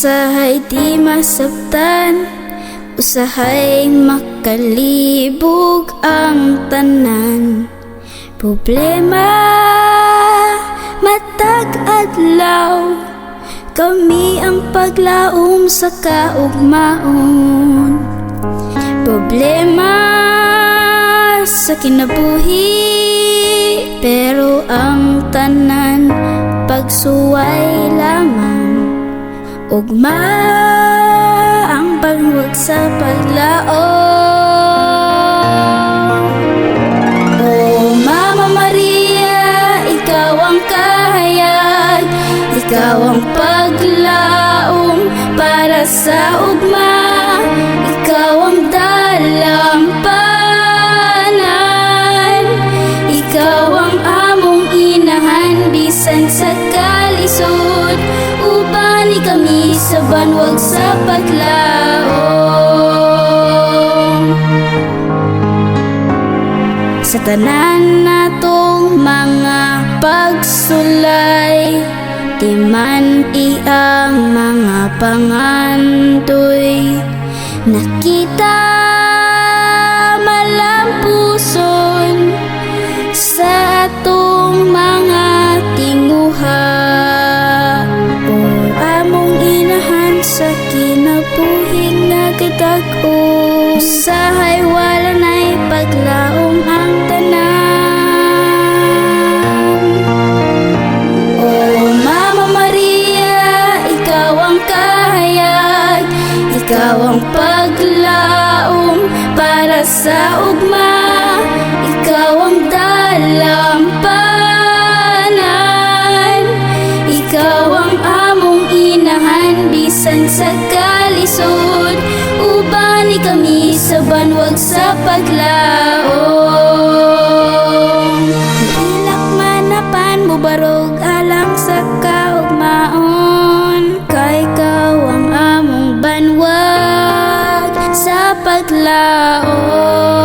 Usahay di masabtan, usahay makalibog ang tanan. Problema matag adlaw, kami ang paglaom sa kaugmaon. Problema sa kinabuhi, pero ang tanan pagsuway lamang. Ugma ang paghuwag sa paglaom. O Mama Maria, ikaw ang kahayag, ikaw ang paglaom para sa ugma, ikaw ang dalampanan, ikaw ang among inahan bisan sa kalisod. Ubani kami sa banwag sa paglaom. Sa tanan natong mga pagsulay, di man iyang mga pangandoy, nakita malampuson sa atong mga tinguha. O among inahan sa kinabuhing nagadag-o, usahay wala na'y paglaom ang tanan. O Mama Maria, ikaw ang kahayag, ikaw ang paglaom para sa ugma, ikaw ang dalampanan, ikaw ang among inahan bisan sa kalisod. Ubani kami sa banwag sa paglaom. Hilak manapan mo barog alang sa kaugmaon, kay ikaw ang among banwag sa paglaom.